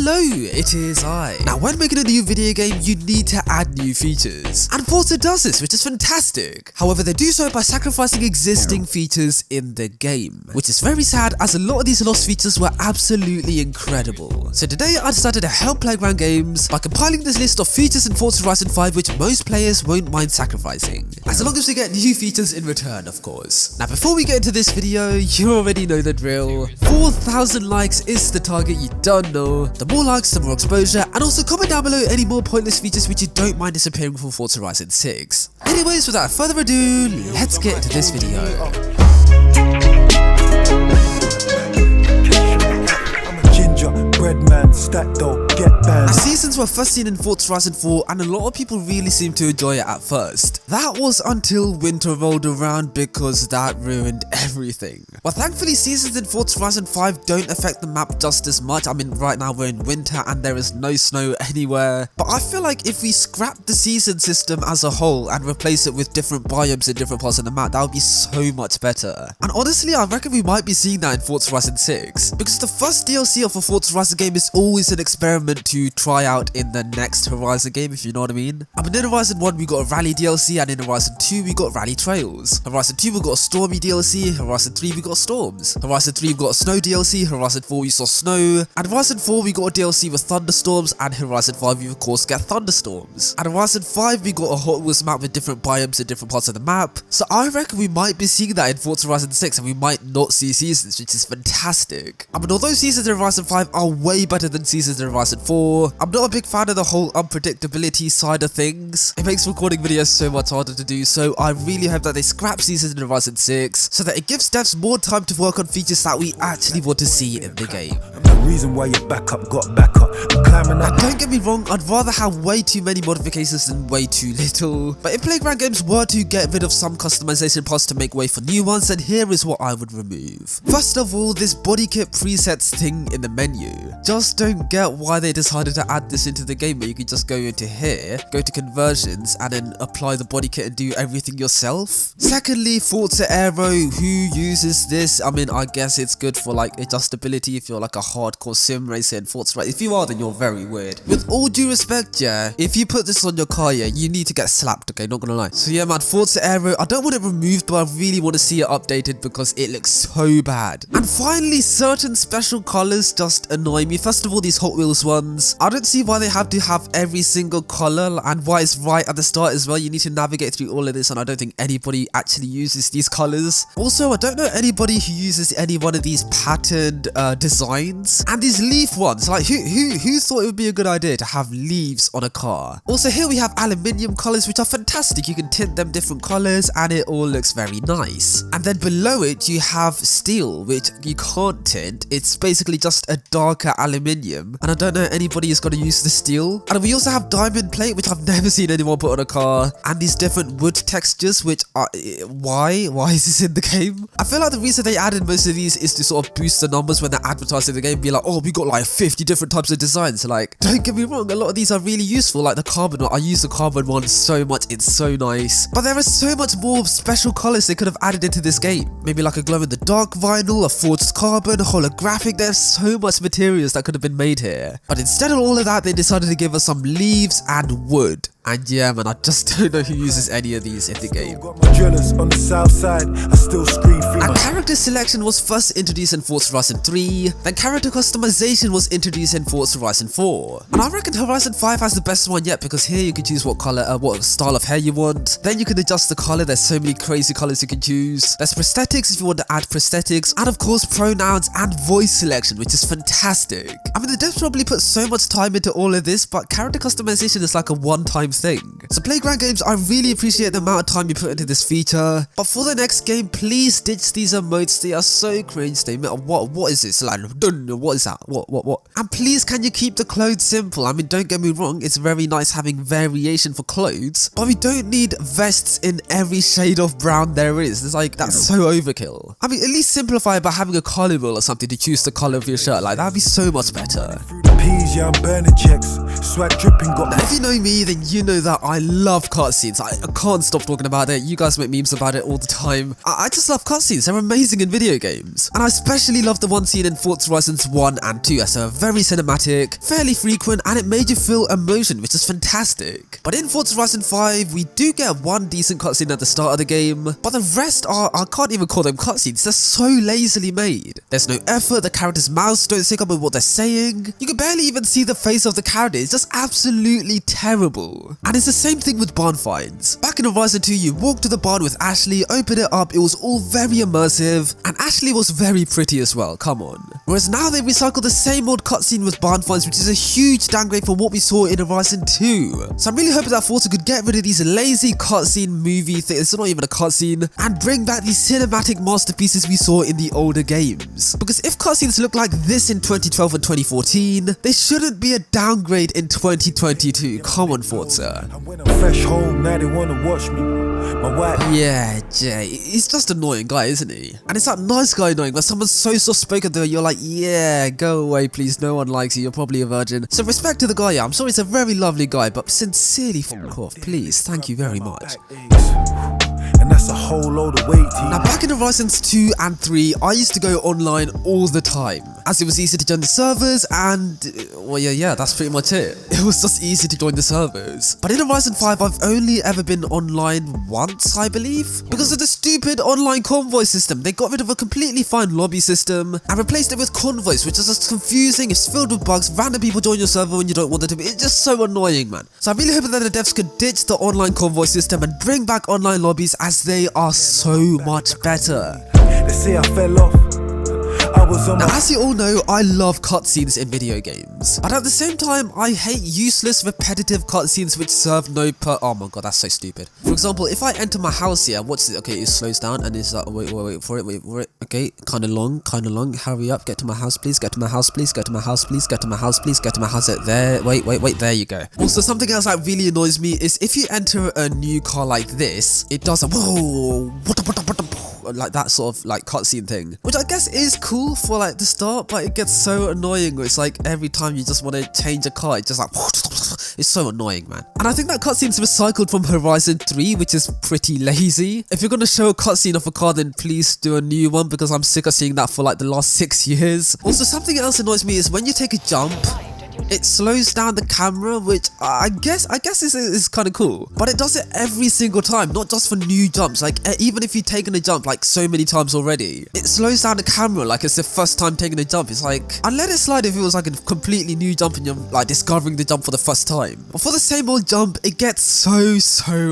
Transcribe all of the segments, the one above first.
Hello, it is I. Now when making a new video game, you need to add new features. And Forza does this, which is fantastic. However, they do so by sacrificing existing features in the game, which is very sad as a lot of these lost features were absolutely incredible. So today I decided to help Playground Games by compiling this list of features in Forza Horizon 5 which most players won't mind sacrificing, as long as we get new features in return, of course. Now before we get into this video, you already know the drill. 4,000 likes is the target, you don't know. The more likes, the more exposure, and also comment down below any more pointless features which you don't mind disappearing from Forza Horizon 6. Anyways, without further ado, let's get into this video. Man, stack dough, get banned. Seasons were first seen in Forza Horizon 4 and a lot of people really seemed to enjoy it at first. That was until winter rolled around, because that ruined everything. But thankfully seasons in Forza Horizon 5 don't affect the map just as much. I mean, right now we're in winter and there is no snow anywhere. But I feel like if we scrap the season system as a whole and replace it with different biomes in different parts of the map, that would be so much better. And honestly, I reckon we might be seeing that in Forza Horizon 6, because the first DLC of a Forza Horizon game is always an experiment to try out in the next Horizon game, if you know what I mean. I mean, in Horizon 1 we got a Rally DLC, and in Horizon 2 we got Rally Trails. Horizon 2 we got a Stormy DLC, Horizon 3 we got Storms. Horizon 3 we got a Snow DLC, Horizon 4 we saw Snow, and Horizon 4 we got a DLC with Thunderstorms, and Horizon 5 we of course get Thunderstorms. And Horizon 5 we got a Hot Wheels map with different biomes in different parts of the map. So I reckon we might be seeing that in Forza Horizon 6, and we might not see seasons, which is fantastic. I mean, although seasons in Horizon 5 are way better than seasons in Horizon 4, I'm not a big fan of the whole unpredictability side of things. It makes recording videos so much harder to do, so I really hope that they scrap seasons in Horizon 6 so that it gives devs more time to work on features that we actually want to see in the game. The reason why your backup got back up, I'm climbing up. And don't get me wrong, I'd rather have way too many modifications than way too little. But if Playground Games were to get rid of some customization parts to make way for new ones, then here is what I would remove. First of all, this body kit presets thing in the menu. Just don't get why they decided to add this into the game, where you could just go into here, go to conversions, and then apply the body kit and do everything yourself. Secondly, Forza Aero, who uses this? I mean, I guess it's good for like adjustability if you're like a hardcore sim racer in Forza, right? If you are, then you're very weird. With all due respect, yeah, if you put this on your car, yeah, you need to get slapped, okay, not gonna lie. So yeah, man, Forza Aero, I don't want it removed, but I really want to see it updated because it looks so bad. And finally, certain special colors just annoy me. First of all, these Hot Wheels ones, I don't see why they have to have every single color, and why it's right at the start as well. You need to navigate through all of this, and I don't think anybody actually uses these colors. Also, I don't know anybody who uses any one of these patterned designs. And these leaf ones, like who thought it would be a good idea to have leaves on a car? Also, here we have aluminium colors, which are fantastic. You can tint them different colors and it all looks very nice. And then below it you have steel, which you can't tint. It's basically just a darker aluminium, and I don't know anybody is going to use the steel. And we also have diamond plate, which I've never seen anyone put on a car, and these different wood textures, which are why is this in the game? I feel like the reason they added most of these is to sort of boost the numbers when they're advertising the game, be like, oh, we got like 50 different types of designs. So like, don't get me wrong, a lot of these are really useful, like the carbon one. I use the carbon one so much, it's so nice. But there are so much more special colors they could have added into this game. Maybe like a glow in the dark vinyl, a forged carbon, a holographic. There's so much materials that could have been made here. But instead of all of that, they decided to give us some leaves and wood. And yeah, man, I just don't know who uses any of these in the game. On the south side, I still scream free. And character selection was first introduced in Forza Horizon 3, then character customization was introduced in Forza Horizon 4. And I reckon Horizon 5 has the best one yet, because here you can choose what color, what style of hair you want. Then you can adjust the color. There's so many crazy colors you can choose. There's prosthetics if you want to add prosthetics, and of course pronouns and voice selection, which is fantastic. I mean, the devs probably put so much time into all of this, but character customization is like a one-time thing. So Playground Games, I really appreciate the amount of time you put into this feature, but for the next game, please ditch these emotes. They are so cringe. They what is this? Like, what is that? What? And please, can you keep the clothes simple? I mean, don't get me wrong, it's very nice having variation for clothes, but we don't need vests in every shade of brown there is. It's like, that's so overkill. I mean, at least simplify it by having a collar wheel or something to choose the color of your shirt. Like, that'd be so much better. peas, yeah, I'm burning checks. Swag dripping, got Now, if you know me, then you know that I love cutscenes. I can't stop talking about it. You guys make memes about it all the time. I just love cutscenes. They're amazing in video games. And I especially love the one scene in Forza Horizons 1 and 2 as they were very cinematic, fairly frequent, and it made you feel emotion, which is fantastic. But in Forza Horizon 5, we do get one decent cutscene at the start of the game, but the rest are, I can't even call them cutscenes. They're so lazily made. There's no effort, the character's mouths don't sync up with what they're saying. You can barely even see the face of the character. It's just absolutely terrible. And it's the same thing with barn finds. Back in Horizon 2, you walk to the barn with Ashley, open it up, it was all very immersive, and Ashley was very pretty as well, come on. Whereas now they recycle the same old cutscene with barn finds, which is a huge downgrade from what we saw in Horizon 2. So I'm really hoping that Forza could get rid of these lazy cutscene movie things, it's not even a cutscene, and bring back these cinematic masterpieces we saw in the older games. Because if cutscenes look like this in 2012 and 2014, they shouldn't be a downgrade in 2022. Come on, Forza. when I'm fresh home, now they wanna watch me. My wife. Yeah, Jay, he's just an annoying guy, isn't he? And it's that nice guy annoying where someone's so soft-spoken to her, you're like, yeah, go away please, no one likes you, you're probably a virgin. So respect to the guy, yeah, I'm sure he's a very lovely guy, but sincerely fuck off, please, thank you very much. And that's a whole load of weight. Now back in Horizons 2 and 3, I used to go online all the time, as it was easy to join the servers and, well yeah, that's pretty much it. It was just easy to join the servers. But in Horizon 5, I've only ever been online once, I believe, because of the stupid online convoy system. They got rid of a completely fine lobby system and replaced it with convoys, which is just confusing, it's filled with bugs, random people join your server when you don't want them to be. It's just so annoying, man. So I really hope that the devs could ditch the online convoy system and bring back online lobbies, as they are so much better. They say I fell off. I was on Now, my as you all know, I love cutscenes in video games, but at the same time, I hate useless, repetitive cutscenes which serve no oh my god, that's so stupid. For example, if I enter my house here, watch this, okay, it slows down and it's like, wait for it, okay, kind of long, hurry up, get to my house please, get to my house please, get to my house please, get to my house please, get to my house, there, wait, there you go. Also, something else that really annoys me is if you enter a new car like this, it does a whoa, like that sort of like cutscene thing, which I guess is cool for like the start, but it gets so annoying where it's like every time you just want to change a car, it's just like it's so annoying, man. And I think that cutscene's recycled from Horizon 3, which is pretty lazy. If you're gonna show a cutscene of a car, then please do a new one, because I'm sick of seeing that for like the last 6 years. Also, something else annoys me is when you take a jump, it slows down the camera, which I guess is kind of cool, but it does it every single time, not just for new jumps. Like even if you've taken a jump like so many times already, it slows down the camera like it's the first time taking a jump. It's like, I'd let it slide if it was like a completely new jump and you're like discovering the jump for the first time, but for the same old jump, it gets so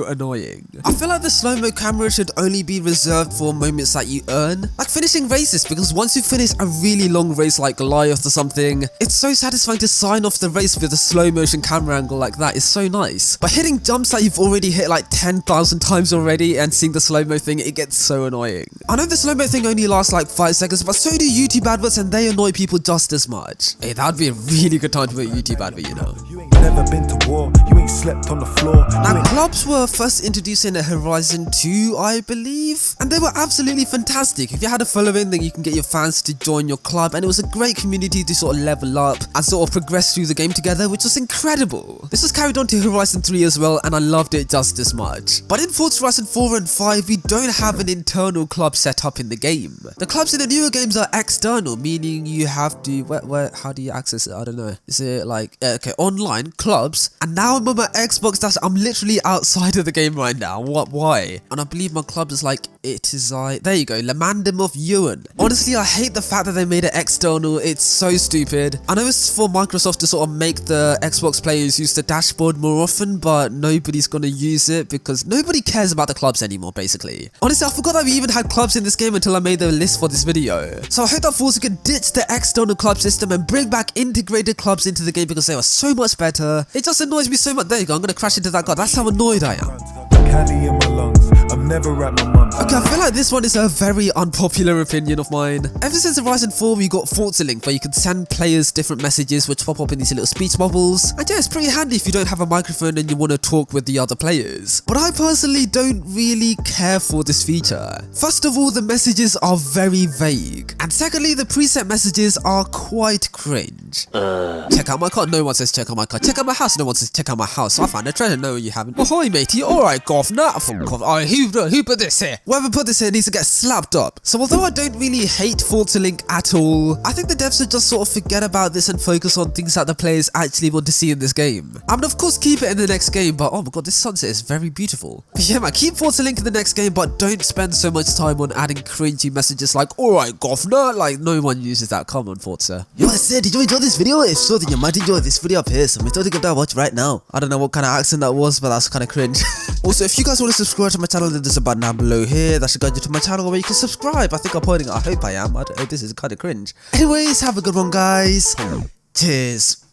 annoying. I feel like the slow-mo camera should only be reserved for moments that you earn, like finishing races, because once you finish a really long race like Goliath or something, it's so satisfying to sign off the race with a slow motion camera angle like that. Is so nice. But hitting jumps that you've already hit like 10,000 times already and seeing the slow-mo thing, it gets so annoying. I know the slow-mo thing only lasts like 5 seconds, but so do YouTube adverts, and they annoy people just as much. Hey, that'd be a really good time to make a YouTube advert, you know. You ain't never been to war, you ain't slept on the floor. Now, clubs were first introduced in Horizon 2, I believe, and they were absolutely fantastic. If you had a following, then you can get your fans to join your club, and it was a great community to sort of level up and sort of progress through the game together, which was incredible. This was carried on to Horizon 3 as well, and I loved it just as much. But in Forza Horizon 4 and 5, we don't have an internal club set up in the game. The clubs in the newer games are external, meaning you have to, how do you access it? I don't know. Is it like, okay, online clubs, and now I'm on my Xbox, I'm literally outside of the game right now. Why? And I believe my club is like, there you go, Lamandum of Yuwan. Honestly, I hate the fact that they made it external. It's so stupid. I know it's for Microsoft to sort of make the Xbox players use the dashboard more often, but nobody's gonna use it because nobody cares about the clubs anymore, basically. Honestly, I forgot that we even had clubs in this game until I made the list for this video. So I hope that Forza can ditch the external club system and bring back integrated clubs into the game, because they are so much better. It just annoys me so much. There you go, I'm gonna crash into that guy. That's how annoyed I am. Cali in my lungs, I'm never at my mum's. Okay, I feel like this one is a very unpopular opinion of mine. Ever since the rise in 4, we got Forzalink, where you can send players different messages which pop up in these little speech bubbles. And yeah, it's pretty handy if you don't have a microphone and you want to talk with the other players. But I personally don't really care for this feature. First of all, the messages are very vague. And secondly, the preset messages are quite cringe. Check out my car. No one says check out my car. Check out my house. No one says check out my house. I found a treasure. No, you haven't. Ahoy, matey. Alright, governor. Alright, who put this here? Whoever put this here needs to get slapped up. So although I don't really hate Forzalink at all, I think the devs should just sort of forget about this and focus on things that the players actually want to see in this game. I mean, of course, keep it in the next game, but oh my god, this sunset is very beautiful. But yeah, man, keep Forzalink in the next game, but don't spend so much time on adding cringy messages like, alright, governor. Like, no one uses that. Come on, Forza. Yo, I said, did you enjoy this video? If so, then you might enjoy this video up here, so make sure to give that a watch right now. I don't know what kind of accent that was, but that's kind of cringe. Also, if you guys want to subscribe to my channel, then there's a button down below here that should guide you to my channel where you can subscribe. I think I'm pointing. I hope I am. I don't know, this is kind of cringe. Anyways, have a good one, guys. Cheers.